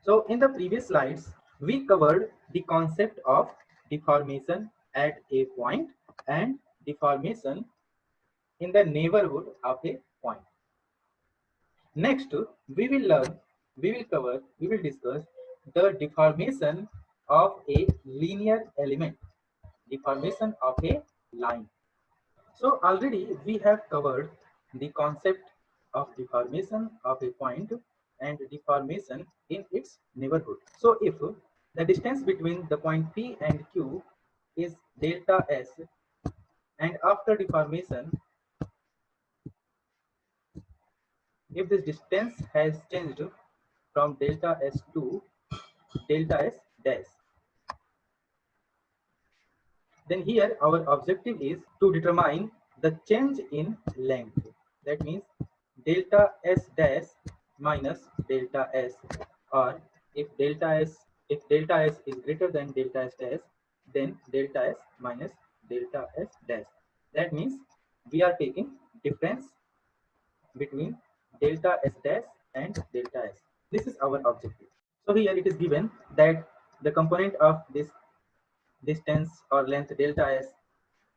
So in the previous slides, we covered the concept of deformation at a point and deformation in the neighborhood of a point. Next, we will learn, we will discuss the deformation of a linear element, deformation of a line. So already we have covered the concept of deformation of a point and deformation in its neighborhood. So if the distance between the point P and Q is delta S, and after deformation, if this distance has changed from delta S to delta S dash, then here our objective is to determine the change in length. That means delta S dash minus delta S, or if delta S is greater than delta S dash, then delta S minus delta S dash. That means we are taking difference between delta S dash and delta S. This is our objective. So here it is given that the component of this distance or length delta S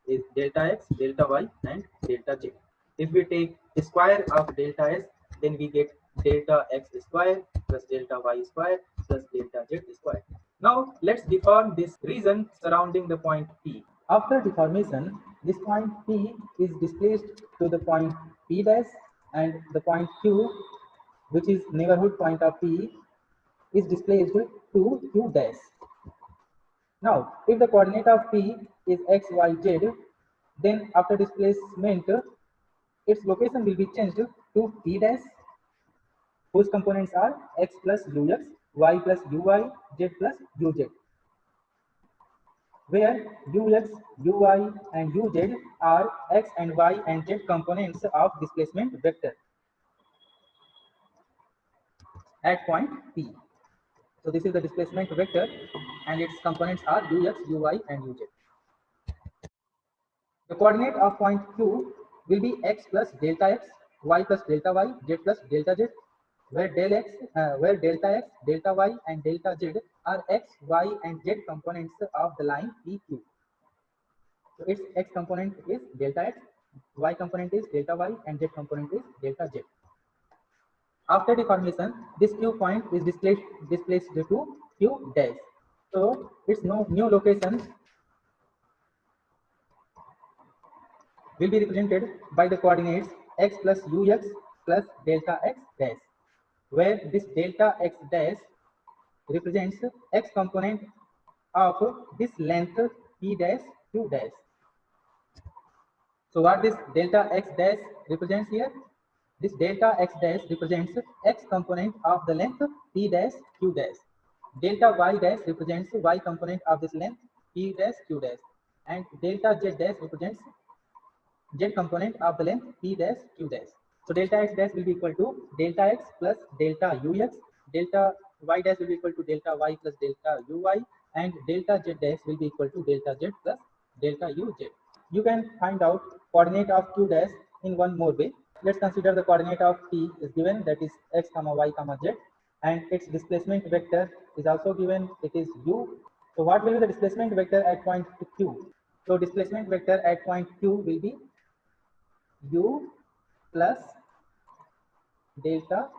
is delta x, delta y, and delta j. If we take the square of delta s, then we get delta x square plus delta y square plus delta z square. Now let's deform this region surrounding the point P. After deformation, this point P is displaced to the point P dash, and the point Q, which is neighborhood point of P, is displaced to Q dash. Now, if the coordinate of P is x, y, z, then after displacement, its location will be changed to P dash, whose components are x plus ux, y plus uy, z plus uz, where ux, uy, and uz are x and y and z components of displacement vector at point P. So this is the displacement vector, and its components are ux, uy, and uz. The coordinate of point Q will be x plus delta x, y plus delta y, z plus delta z, where delta x, delta y, and delta z are x, y, and z components of the line PQ. So its x component is delta x, y component is delta y, and z component is delta z. After deformation, this Q point is displaced to Q dash. So its new location will be represented by the coordinates x plus ux plus delta x dash, where this delta x dash represents x component of this length p dash q dash. So what this delta x dash represents here? This delta x dash represents x component of the length p dash q dash. Delta y dash represents y component of this length p dash q dash, and delta z dash represents z component of the length p dash q dash. So delta x dash will be equal to delta x plus delta ux, delta y dash will be equal to delta y plus delta uy, and delta z dash will be equal to delta z plus delta uz. You can find out coordinate of q dash in one more way. Let's consider the coordinate of p is given, that is x comma y comma z, and its displacement vector is also given, it is u. So what will be the displacement vector at point q? So displacement vector at point q will be u plus delta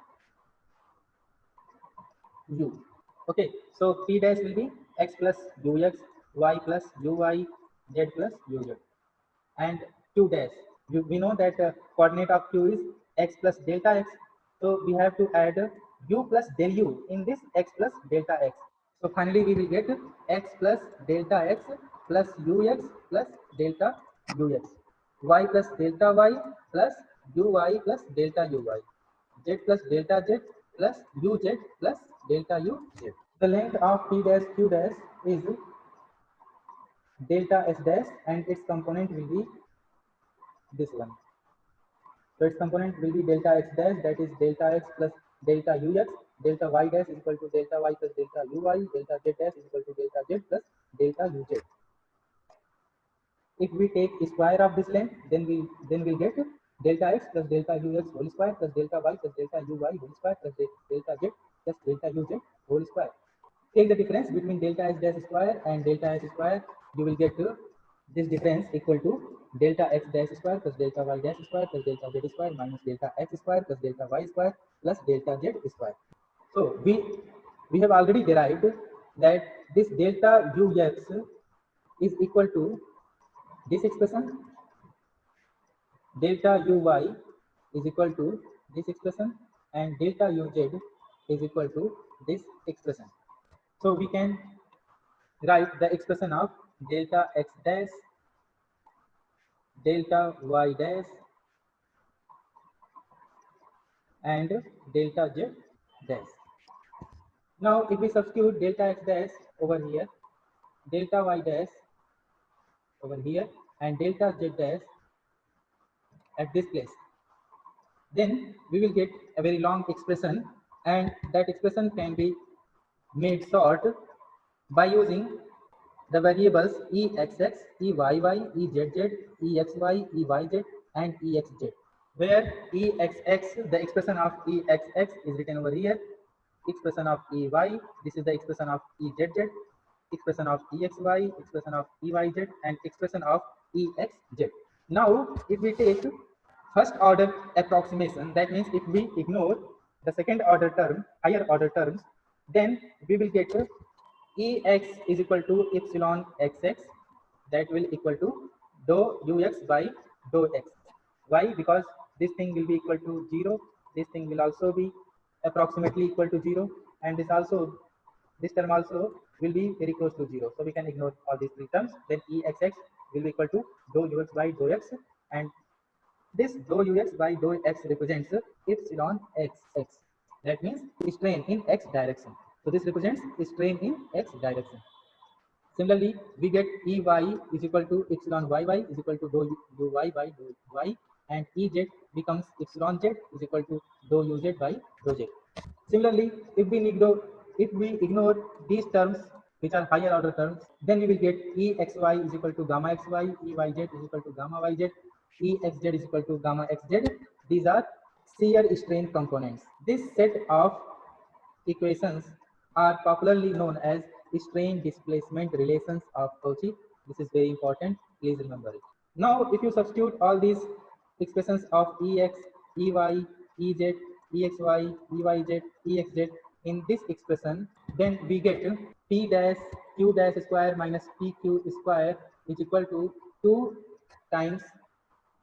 u. Okay, so p dash will be x plus ux, y plus uy, z plus uz, and q dash. We know that coordinate of q is x plus delta x, so we have to add u plus del u in this x plus delta x. So finally we will get x plus delta x plus ux plus delta ux, y plus delta y plus uy plus delta uy, z plus delta z plus uz plus delta uz. The length of p dash q dash is delta s dash, and its component will be this one. So its component will be delta x dash, that is delta x plus delta ux, delta y dash is equal to delta y plus delta uy, delta z dash is equal to delta z plus delta uz. If we take square of this length, then we'll get delta x plus delta ux whole square plus delta y plus delta uy whole square plus delta z plus delta uz whole square. Take the difference between delta s dash square and delta s square. You will get this difference equal to delta x dash square plus delta y dash square plus delta z square minus delta x square plus delta y square plus delta z square. So we have already derived that this delta ux is equal to this expression, delta uy is equal to this expression, and delta uz is equal to this expression. So we can write the expression of delta x dash, delta y dash, and delta z dash. Now if we substitute delta x dash over here, delta y dash over here, and delta z dash at this place, then we will get a very long expression, and that expression can be made short by using the variables exx, eyy, ezz, exy, eyz, and exz, where exx, the expression of exx is written over here, expression of ey, this is the expression of ezz, expression of exy, expression of eyz, and expression of exz. Now if we take first order approximation, that means if we ignore the second order term, higher order terms, then we will get ex is equal to epsilon xx, that will equal to dou ux by dou x. Why? Because this thing will be equal to 0, this thing will also be approximately equal to 0, and this term also will be very close to 0. So we can ignore all these three terms. Then exx will be equal to dou ux by dou x, and this dou ux by dou x represents epsilon xx. That means strain in x direction. So this represents strain in x direction. Similarly, we get Ey is equal to epsilon yy is equal to dou uy by dou y, and Ez becomes epsilon z is equal to dou uz by dou z. Similarly, if we ignore these terms which are higher order terms, then we will get Exy is equal to gamma xy, Eyz is equal to gamma yz, Exz is equal to gamma xz. These are shear strain components. This set of equations are popularly known as strain displacement relations of Cauchy. This is very important. Please remember it. Now, if you substitute all these expressions of Ex, Ey, Ez, Exy, Eyz, Exz in this expression, then we get P dash Q dash square minus PQ square is equal to 2 times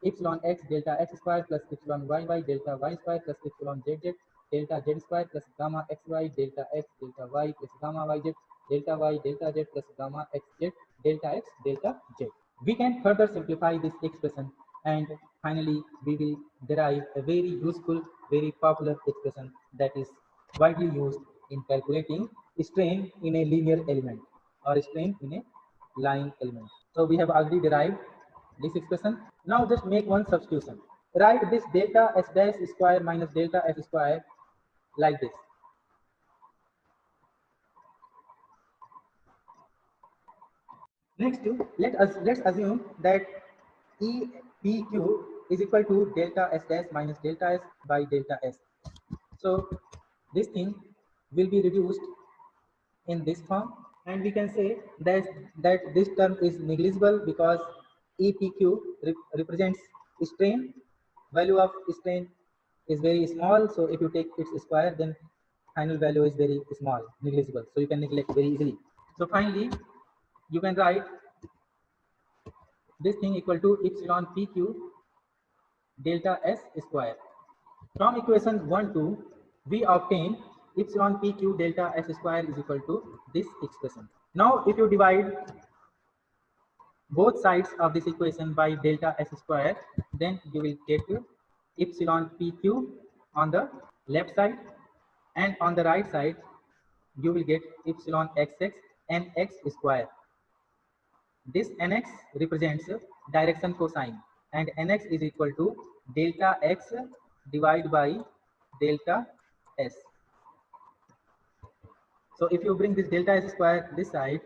epsilon x delta x square plus epsilon y delta y square plus epsilon z delta z square plus gamma xy delta x delta y plus gamma yz delta y delta z plus gamma xz delta x delta z. We can further simplify this expression, and finally we will derive a very useful, very popular expression that is widely used in calculating strain in a linear element or strain in a line element. So we have already derived this expression. Now just make one substitution. Write this delta s dash square minus delta s square like this. Next, let's assume that EPQ is equal to delta s dash minus delta s by delta s. So this thing will be reduced in this form, and we can say that this term is negligible because EPQ represents strain. Value of strain is very small, so if you take its square, then final value is very small, negligible, so you can neglect very easily. So finally you can write this thing equal to epsilon PQ delta S square. From equation 1 to we obtain epsilon PQ delta S square is equal to this expression. Now if you divide both sides of this equation by delta S square, then you will get epsilon PQ on the left side, and on the right side you will get epsilon xx nx square. This nx represents direction cosine, and nx is equal to delta x divided by delta s. So if you bring this delta s square this side,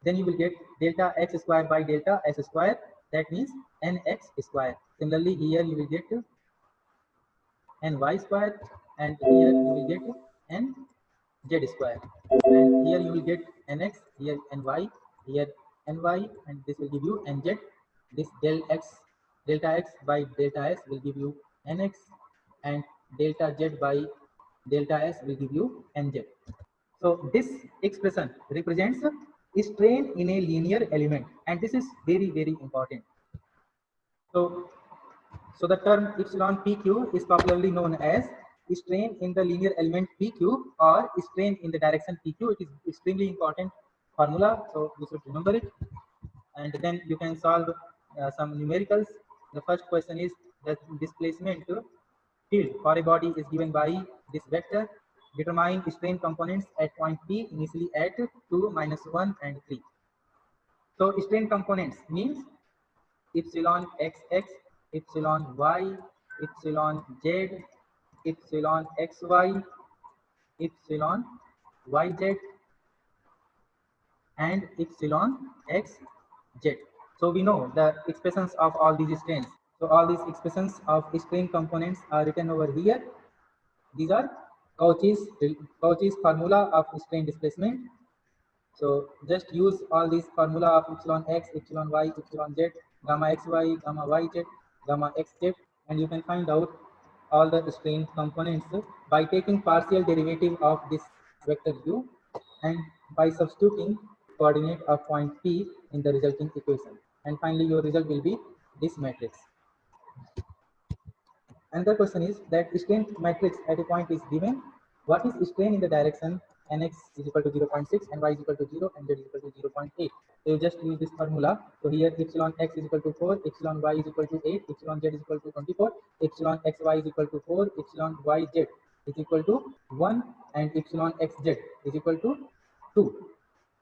then you will get delta x square by delta s square, that means nx square. Similarly here you will get ny square, and here you will get n z square, and here you will get nx, here ny, here ny, and this will give you nz. This delta x by delta s will give you nx, and delta z by delta s will give you nz. So this expression represents strain in a linear element, and this is very very important. So so the term epsilon PQ is popularly known as strain in the linear element PQ or strain in the direction PQ. It is extremely important formula, so you should remember it. And then you can solve some numericals. The first question is the displacement field for a body is given by this vector. Determine strain components at point P initially at 2, -1 and 3. So strain components means epsilon xx, epsilon y, epsilon z, epsilon xy, epsilon yz, and epsilon xz. So we know the expressions of all these strains. So all these expressions of strain components are written over here. These are Cauchy's formula of strain displacement. So just use all these formula of epsilon x, epsilon y, epsilon z, gamma xy, gamma yz, gamma xz, and you can find out all the strain components by taking partial derivative of this vector u and by substituting coordinate of point P in the resulting equation. And finally, your result will be this matrix. Another question is that strain matrix at a point is given. What is strain in the direction nx is equal to 0.6 and y is equal to 0 and z is equal to 0.8? So you just use this formula. So here epsilon x is equal to 4, epsilon y is equal to 8, epsilon z is equal to 24, epsilon xy is equal to 4, epsilon yz is equal to 1, and epsilon xz is equal to 2.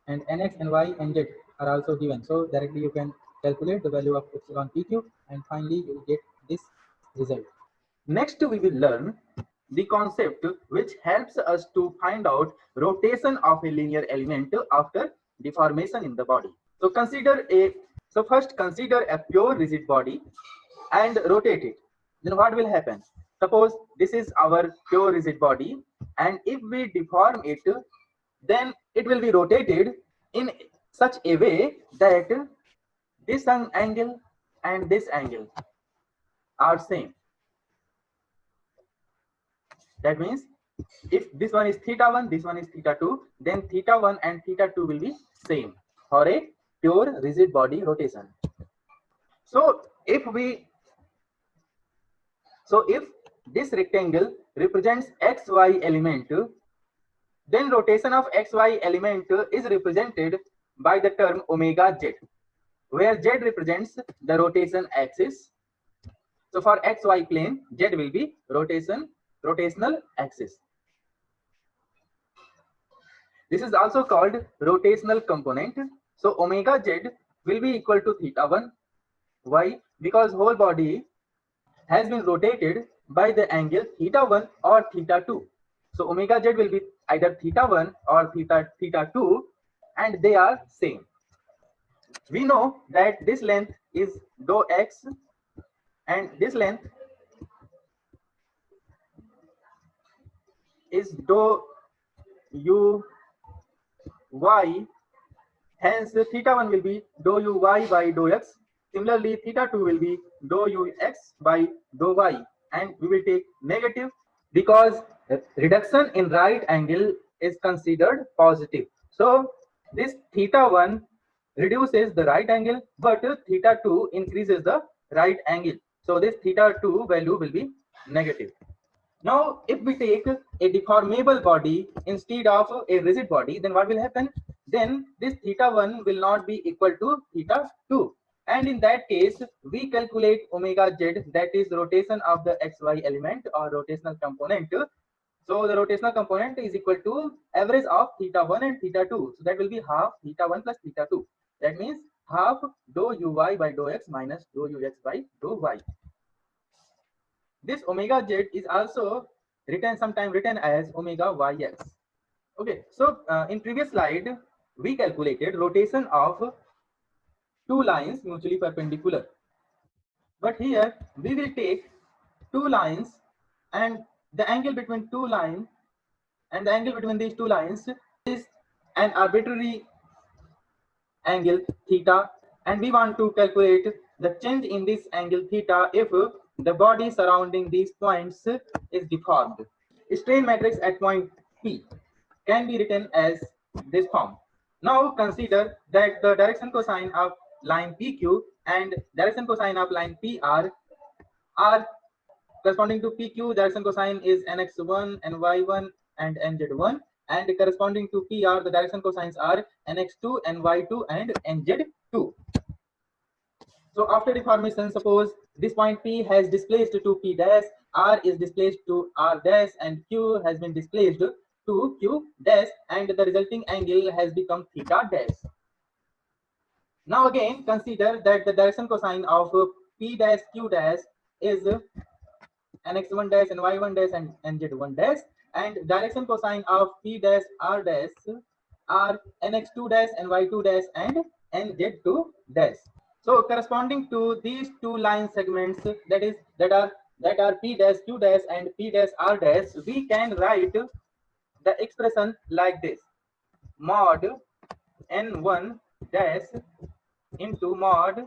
And nx and y and z are also given. So directly you can calculate the value of epsilon pq, and finally you will get this result. Next, we will learn the concept which helps us to find out rotation of a linear element after deformation in the body. So first consider a pure rigid body and rotate it. Then what will happen? Suppose this is our pure rigid body, and if we deform it, then it will be rotated in such a way that this angle and this angle are same. That means if this one is theta1, this one is theta2, then theta1 and theta2 will be same for a pure rigid body rotation. So if this rectangle represents xy element, then rotation of xy element is represented by the term omega z, where z represents the rotation axis. So for xy plane, z will be rotational axis. This is also called rotational component. So omega z will be equal to theta1. Why? Because whole body has been rotated by the angle theta1 or theta2. So omega z will be either theta1 or theta2, and they are same. We know that this length is dou x and this length is dou u y. Hence theta1 will be dou u y by dou x. Similarly, theta2 will be dou u x by dou y, and we will take negative because reduction in right angle is considered positive. So this theta1 reduces the right angle, but theta2 increases the right angle. So this theta2 value will be negative. Now, if we take a deformable body instead of a rigid body, then what will happen? Then this theta1 will not be equal to theta2. And in that case, we calculate omega z, that is rotation of the xy element or rotational component. So the rotational component is equal to average of theta1 and theta2. So that will be half theta1 plus theta2. That means half dou uy by dou x minus dou ux by dou y. This omega z is also sometimes written as omega yx. Okay, so in previous slide we calculated rotation of two lines mutually perpendicular, but here we will take two lines and the angle between two lines and the angle between these two lines is an arbitrary angle theta, and we want to calculate the change in this angle theta if the body surrounding these points is deformed. Strain matrix at point P can be written as this form. Now consider that the direction cosine of line PQ and direction cosine of line PR are corresponding to PQ. Direction cosine is nx1, ny1 and nz1, and corresponding to PR the direction cosines are nx2, ny2 and nz2. So after deformation, suppose this point P has displaced to P dash, R is displaced to R dash, and Q has been displaced to Q dash, and the resulting angle has become theta dash. Now again consider that the direction cosine of P dash Q dash is nx1 dash, ny1 dash and nz1 dash, and direction cosine of P dash R dash are nx2 dash, ny2 dash and nz2 dash. So corresponding to these two line segments that are P dash Q dash and P dash R dash, we can write the expression like this: mod n1 dash into mod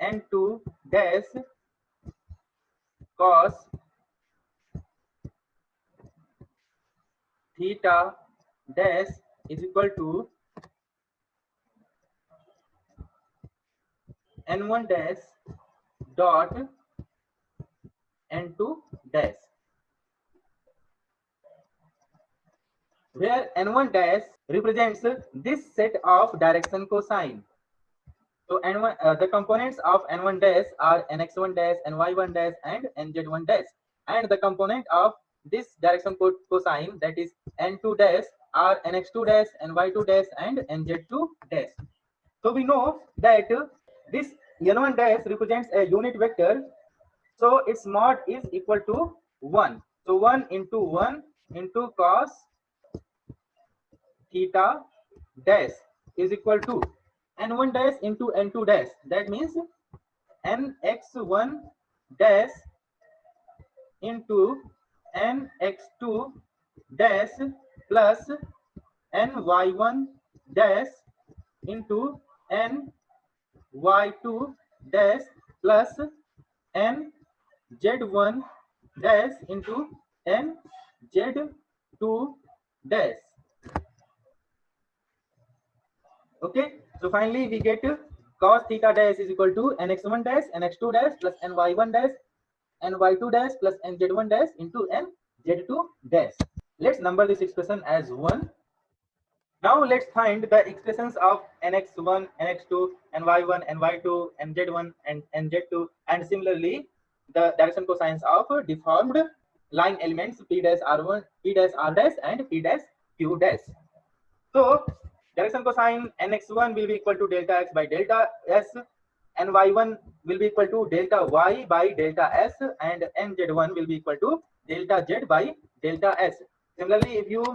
n2 dash cos theta dash is equal to n1 dash dot n2 dash, where n1 dash represents this set of direction cosine. So n1, the components of n1 dash are nx1 dash, ny1 dash and nz1 dash, and the component of this direction cosine, that is n2 dash, are nx2 dash, ny2 dash and nz2 dash. So we know that this n1 dash represents a unit vector, so its mod is equal to 1. So 1 into cos theta dash is equal to n1 dash into n2 dash. That means nx1 dash into nx2 dash plus ny1 dash into ny2 dash plus nz1 dash into nz2 dash. Okay, so finally we get cos theta dash is equal to nx1 dash, nx2 dash plus ny1 dash, ny2 dash plus nz1 dash into nz2 dash. Let's number this expression as 1. Now let's find the expressions of nx1, nx2, ny1, ny2, nz1 and nz2, and similarly the direction cosines of deformed line elements p dash r1, p dash r dash and p dash q dash. So direction cosine nx1 will be equal to delta x by delta s, ny1 will be equal to delta y by delta s, and nz1 will be equal to delta z by delta s. Similarly, if you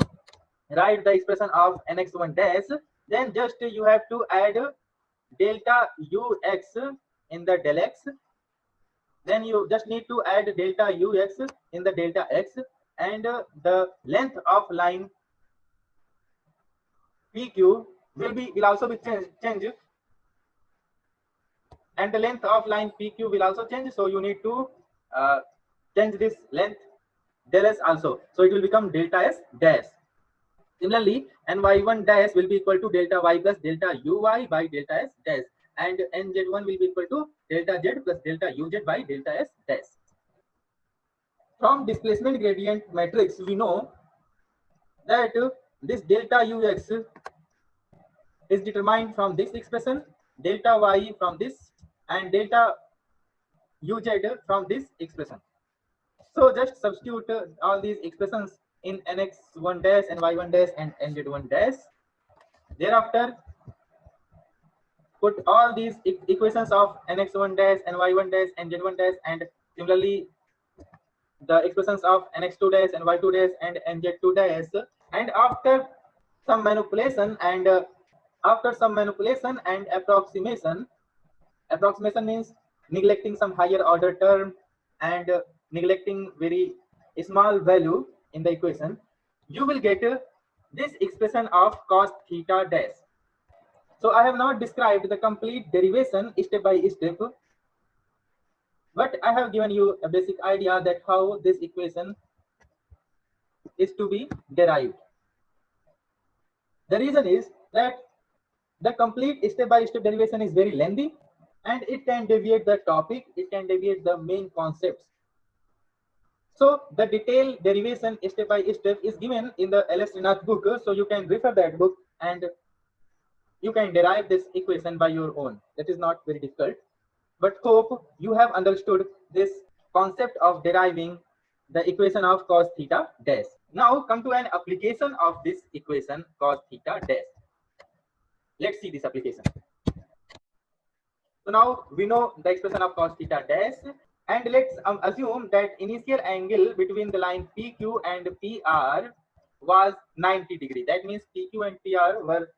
write the expression of nx1 dash, then just you have to add delta ux in the del x, then you just need to add delta ux in the delta x, and the length of line PQ will also be changed, and the length of line PQ will also change. So you need to change this length del s also. So it will become delta s dash. Similarly, ny1 dash will be equal to delta y plus delta uy by delta s dash, and nz1 will be equal to delta z plus delta uz by delta s dash. From displacement gradient matrix, we know that this delta ux is determined from this expression, delta y from this, and delta uz from this expression. So just substitute all these expressions in nx1 dash, ny1 dash and nz1 dash. Thereafter, put all these equations of nx1 dash, ny1 dash, nz1 dash, and similarly the expressions of nx2 dash, ny2 dash and nz2 dash, and after some manipulation and approximation means neglecting some higher order term and neglecting very small value in the equation, you will get this expression of cos theta dash. So I have not described the complete derivation step by step, but I have given you a basic idea that how this equation is to be derived. The reason is that the complete step by step derivation is very lengthy and it can deviate the topic, it can deviate the main concepts. So the detailed derivation step by step is given in the L.S. Srinath book, so you can refer that book and you can derive this equation by your own. That is not very difficult, but hope you have understood this concept of deriving the equation of cos theta dash. Now come to an application of this equation cos theta dash. Let's see this application. So now we know the expression of cos theta dash, and let's assume that initial angle between the line PQ and PR was 90 degree. That means PQ and PR were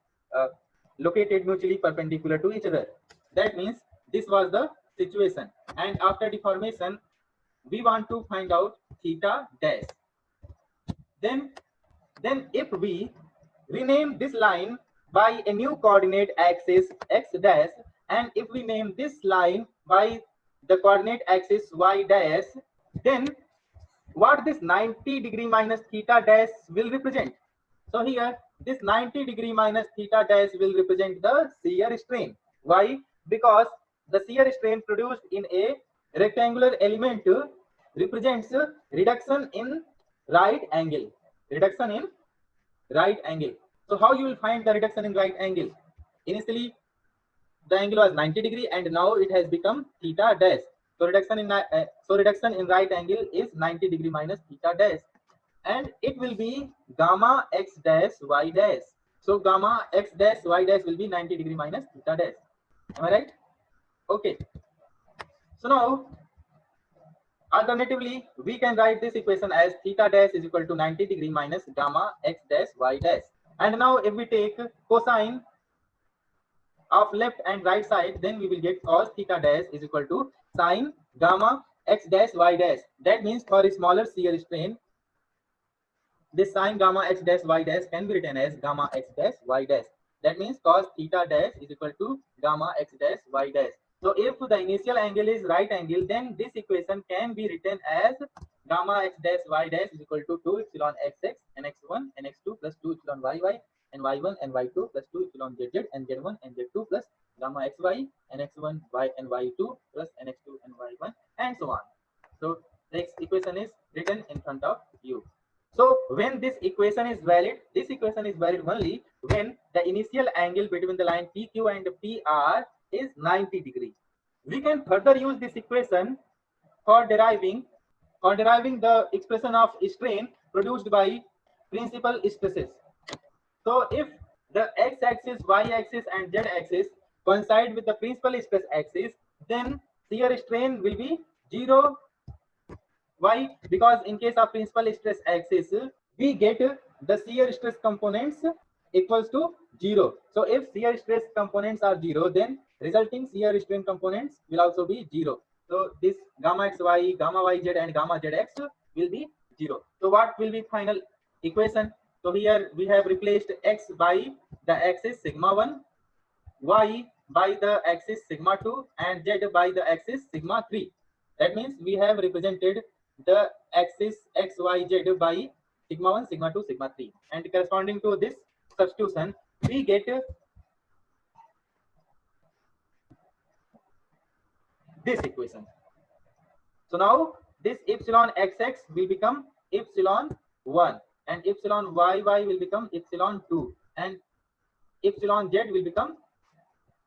located mutually perpendicular to each other. That means this was the situation, and after deformation we want to find out theta dash. Then if we rename this line by a new coordinate axis x dash, and if we name this line by the coordinate axis y dash, then what this 90 degree minus theta dash will represent? So here this 90 degree minus theta dash will represent the shear strain. Why? Because the shear strain produced in a rectangular element represents reduction in right angle. Reduction in right angle. So how you will find the reduction in right angle? Initially the angle was 90 degree and now it has become theta dash. So reduction in right angle is 90 degree minus theta dash, and it will be gamma x dash y dash. So gamma x dash y dash will be 90 degree minus theta dash. Am I right? Okay. So now alternatively we can write this equation as theta dash is equal to 90 degree minus gamma x dash y dash. And now if we take cosine of left and right side, then we will get cos theta dash is equal to sine gamma x dash y dash. That means for a smaller shear strain, this sine gamma x dash y dash can be written as gamma x dash y dash. That means cos theta dash is equal to gamma x dash y dash. So if the initial angle is right angle, then this equation can be written as gamma x dash y dash is equal to 2 epsilon xx and x1 and x2 plus 2 epsilon yy and y1 and y2 plus 2 epsilon zz and z1 and z2 plus gamma xy and x1 y and y2 plus nx2 and y1 and so on. So next equation is written in front of you. So when this equation is valid, this equation is valid only when the initial angle between the line PQ and PR is 90 degree. We can further use this equation for deriving the expression of strain produced by principal stresses. So if the x-axis, y-axis and z-axis coincide with the principal stress axis, then shear strain will be 0. Why? Because in case of principal stress axis, we get the shear stress components equals to 0. So if shear stress components are 0, then resulting shear strain components will also be 0. So this gamma xy, gamma yz and gamma zx will be 0. So what will be final equation? So here we have replaced x by the axis sigma 1, y by the axis sigma 2 and z by the axis sigma 3. That means we have represented the axis x, y, z by sigma 1, sigma 2, sigma 3. And corresponding to this substitution, we get this equation. So now this epsilon xx will become epsilon 1 and epsilon yy will become epsilon 2 and epsilon z will become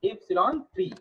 epsilon 3.